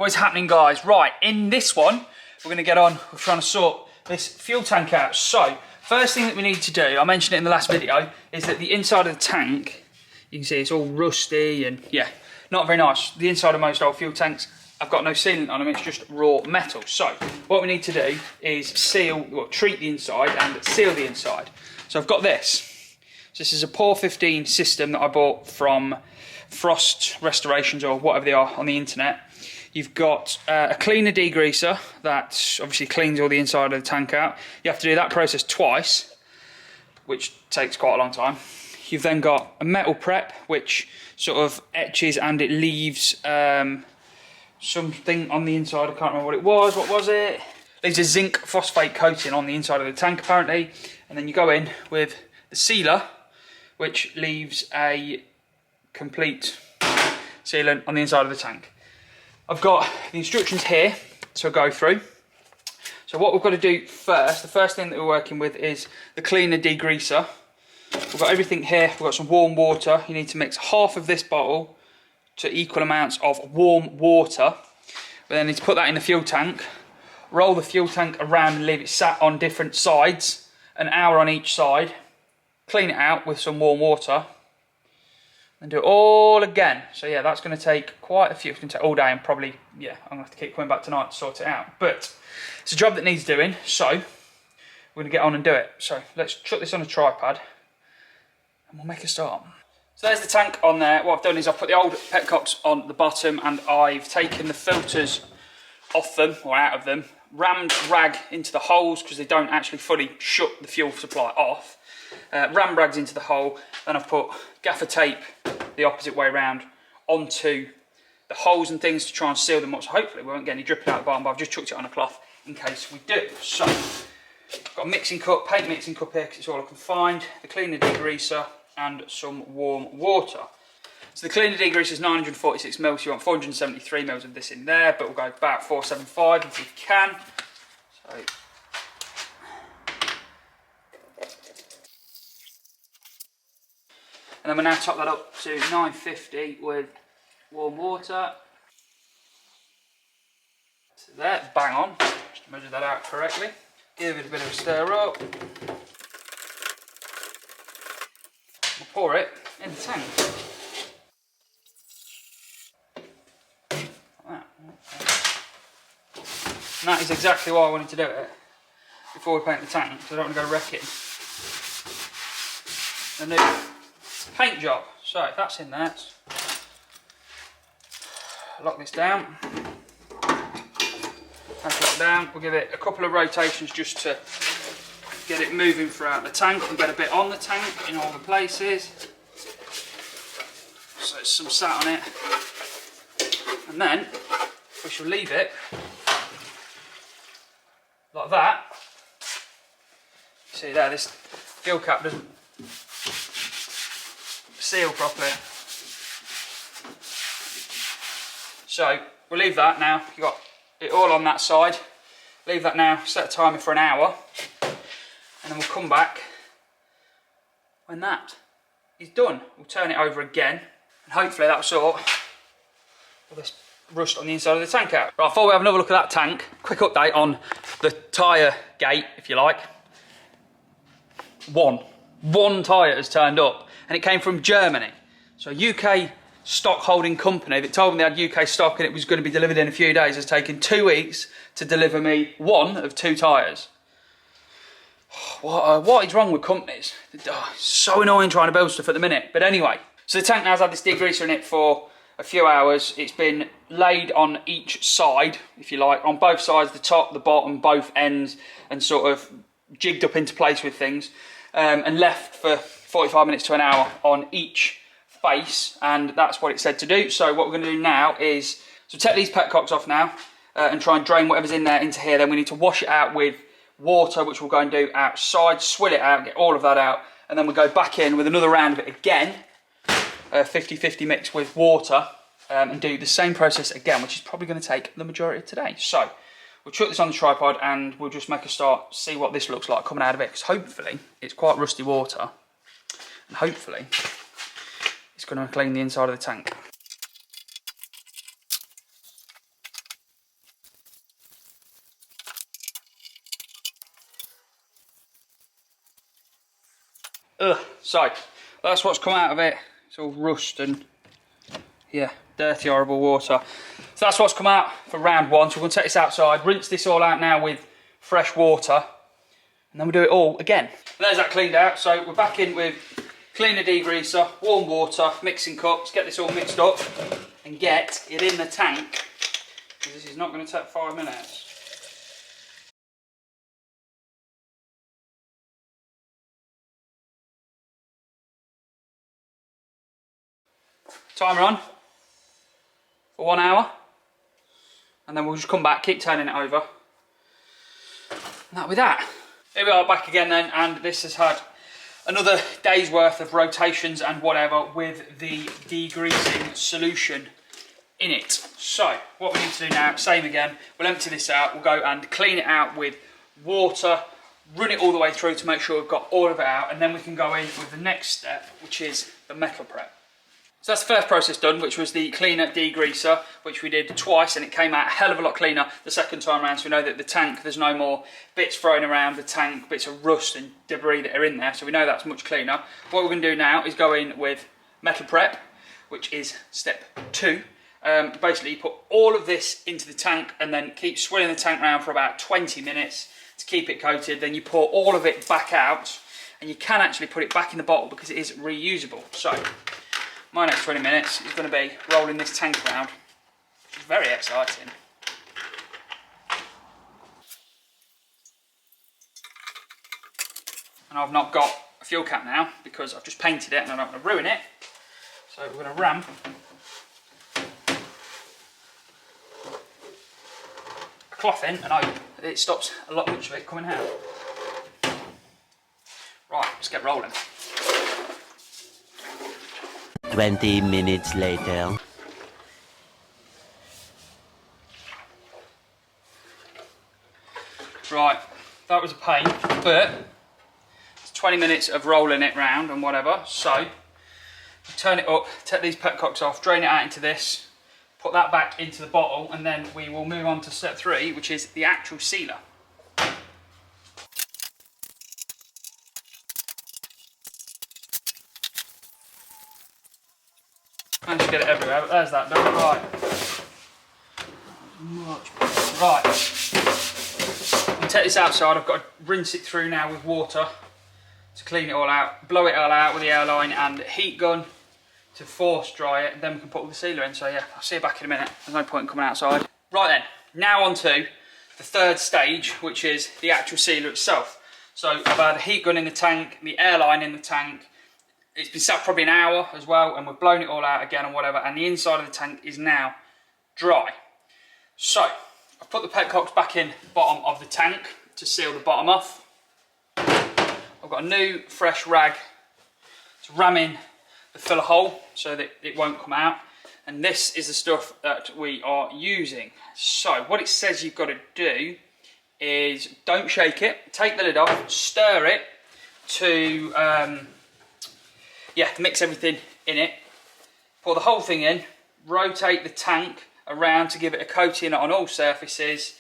What's happening, guys? Right, in this one, we're going to get on with trying to sort this fuel tank out. So, first thing that we need to do, I mentioned it in the last video, is that the inside of the tank, you can see it's all rusty and yeah, not very nice. The inside of most old fuel tanks, I've got no sealant on them, it's just raw metal. So, what we need to do is treat the inside and seal the inside. So I've got this. So this is a POR 15 system that I bought from Frost Restorations or whatever they are on the internet. You've got a cleaner degreaser that obviously cleans all the inside of the tank out. You have to do that process twice, which takes quite a long time. You've then got a metal prep, which sort of etches and it leaves something on the inside. I can't remember what it was. What was it? Leaves a zinc phosphate coating on the inside of the tank, apparently. And then you go in with the sealer, which leaves a complete sealant on the inside of the tank. I've got the instructions here to go through. So what we've got to do first, the first thing that we're working with is the cleaner degreaser. We've got everything here. We've got some warm water. You need to mix half of this bottle to equal amounts of warm water. We then need to put that in the fuel tank, roll the fuel tank around and leave it sat on different sides, an hour on each side, clean it out with some warm water, and do it all again. So yeah, that's going to take quite a few. It's going to take all day and probably, yeah, I'm going to have to keep coming back tonight to sort it out. But it's a job that needs doing, so we're going to get on and do it. So let's chuck this on a tripod and we'll make a start. So there's the tank on there. What I've done is I've put the old petcocks on the bottom and I've taken the filters off them, or out of them, rammed rag into the holes because they don't actually fully shut the fuel supply off. Ram rags into the hole, then I've put gaffer tape the opposite way around onto the holes and things to try and seal them up, so hopefully we won't get any dripping out the bottom, but I've just chucked it on a cloth in case we do. So, I've got a mixing cup, paint mixing cup here because it's all I can find, the cleaner degreaser and some warm water. So the cleaner degreaser is 946 ml, so you want 473 ml of this in there, but we'll go about 475 if we can. So, and then we'll now top that up to 950 with warm water. So there, bang on. Just measure that out correctly. Give it a bit of a stir up. We'll pour it in the tank. Like that. And that is exactly why I wanted to do it before we paint the tank, because I don't want to go wrecking the new paint job. So that's in there. Lock this down. That's locked down. We'll give it a couple of rotations just to get it moving throughout the tank and get a bit on the tank in all the places. So it's some sat on it. And then we shall leave it like that. See there, this fuel cap doesn't seal properly. So we'll leave that now. You've got it all on that side. Leave that now, set a timer for an hour, and then we'll come back when that is done. We'll turn it over again, and hopefully that'll sort all this rust on the inside of the tank out. Right, before we have another look at that tank, quick update on the tyre gate, if you like. One tyre has turned up, and it came from Germany. So a UK stock holding company that told me they had UK stock and it was going to be delivered in a few days has taken 2 weeks to deliver me one of 2 tyres. What is wrong with companies? So annoying trying to build stuff at the minute. But anyway, so the tank now has had this degreaser in it for a few hours. It's been laid on each side, if you like, on both sides, the top, the bottom, both ends, and sort of jigged up into place with things, and left for 45 minutes to an hour on each face, and that's what it said to do. So what we're going to do now is, so take these petcocks off now, and try and drain whatever's in there into here. Then we need to wash it out with water, which we'll go and do outside, swill it out, get all of that out, and then we'll go back in with another round of it again, 50-50 mix with water, and do the same process again, which is probably going to take the majority of today. So we'll chuck this on the tripod and we'll just make a start, see what this looks like coming out of it, because hopefully it's quite rusty water, and hopefully it's going to clean the inside of the tank. Ugh. So that's what's come out of it. It's all rust and yeah, dirty, horrible water. So that's what's come out for round one. So we're going to take this outside, rinse this all out now with fresh water, and then we'll do it all again. And there's that cleaned out. So we're back in with cleaner degreaser, warm water, mixing cups, get this all mixed up and get it in the tank. This is not going to take 5 minutes. Timer on for 1 hour, and then we'll just come back, keep turning it over, and that'll be that. Here we are back again then, and this has had another day's worth of rotations and whatever with the degreasing solution in it. So what we need to do now, same again, we'll empty this out, we'll go and clean it out with water, run it all the way through to make sure we've got all of it out, and then we can go in with the next step, which is the metal prep. So that's the first process done, which was the cleaner degreaser, which we did twice, and it came out a hell of a lot cleaner the second time around. So we know that the tank, there's no more bits thrown around the tank, bits of rust and debris that are in there. So we know that's much cleaner. What we're going to do now is go in with metal prep, which is step 2. Basically, you put all of this into the tank and then keep swirling the tank around for about 20 minutes to keep it coated. Then you pour all of it back out, and you can actually put it back in the bottle because it is reusable. So my next 20 minutes is going to be rolling this tank around, which is very exciting. And I've not got a fuel cap now because I've just painted it and I don't want to ruin it. So we're going to ram a cloth in and hope that it stops a lot much of it coming out. Right, let's get rolling. 20 minutes later. Right, that was a pain, but it's 20 minutes of rolling it round and whatever. So turn it up, take these petcocks off, drain it out into this, put that back into the bottle, and then we will move on to step 3, which is the actual sealer. Managed to get it everywhere, but there's that done. Right. Much better. Right. I'll take this outside. I've got to rinse it through now with water to clean it all out. Blow it all out with the airline and the heat gun to force dry it. And then we can put all the sealer in. So yeah, I'll see you back in a minute. There's no point in coming outside. Right then, now on to the third stage, which is the actual sealer itself. So I've had a heat gun in the tank, the airline in the tank. It's been sat probably an hour as well, and we've blown it all out again and whatever, and the inside of the tank is now dry. So I've put the petcocks back in the bottom of the tank to seal the bottom off. I've got a new fresh rag to ram in the filler hole so that it won't come out, and this is the stuff that we are using. So what it says you've got to do is don't shake it, take the lid off, stir it to mix everything in it, pour the whole thing in, rotate the tank around to give it a coating on all surfaces,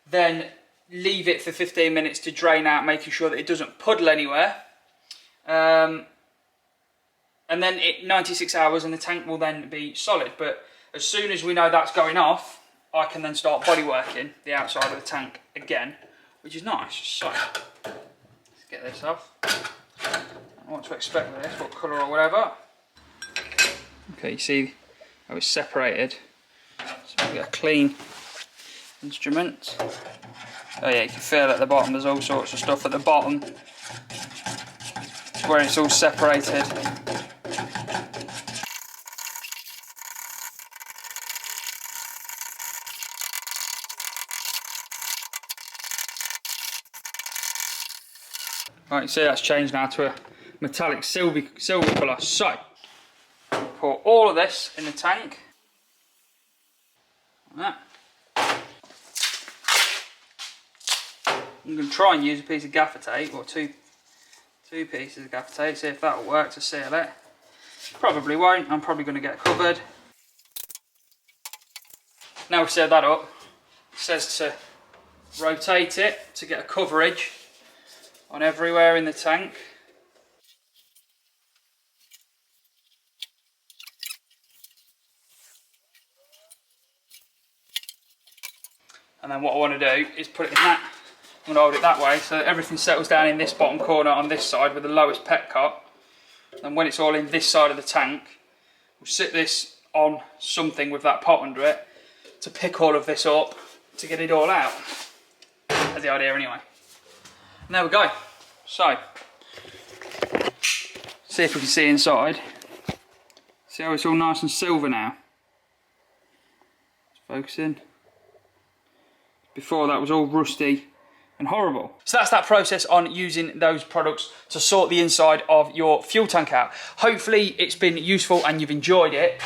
then leave it for 15 minutes to drain out, making sure that it doesn't puddle anywhere. And then 96 hours and the tank will then be solid. But as soon as we know that's going off, I can then start body working the outside of the tank again, which is nice. So let's get this off. What to expect with this, what colour or whatever. Okay, you see how it's separated. So we've got a clean instrument. Oh yeah, you can feel at the bottom there's all sorts of stuff at the bottom. It's where it's all separated. Right, you see that's changed now to a metallic silver colour. So, pour all of this in the tank. Like that. I'm going to try and use a piece of gaffer tape, or two pieces of gaffer tape, see if that will work to seal it. Probably won't, I'm probably going to get covered. Now we've sealed that up, it says to rotate it to get a coverage on everywhere in the tank. And then what I want to do is put it in that. I'm going to hold it that way so that everything settles down in this bottom corner on this side with the lowest pet cut. And when it's all in this side of the tank, we'll sit this on something with that pot under it to pick all of this up to get it all out. That's the idea anyway. And there we go. So, see if we can see inside. See how it's all nice and silver now? It's focusing. Before that was all rusty and horrible. So that's that process on using those products to sort the inside of your fuel tank out. Hopefully it's been useful and you've enjoyed it.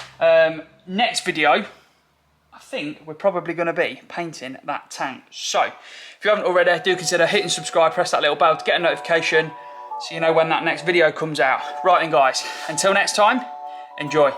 Next video, I think we're probably going to be painting that tank. So if you haven't already, do consider hitting subscribe, press that little bell to get a notification so you know when that next video comes out. Right then guys, until next time, enjoy.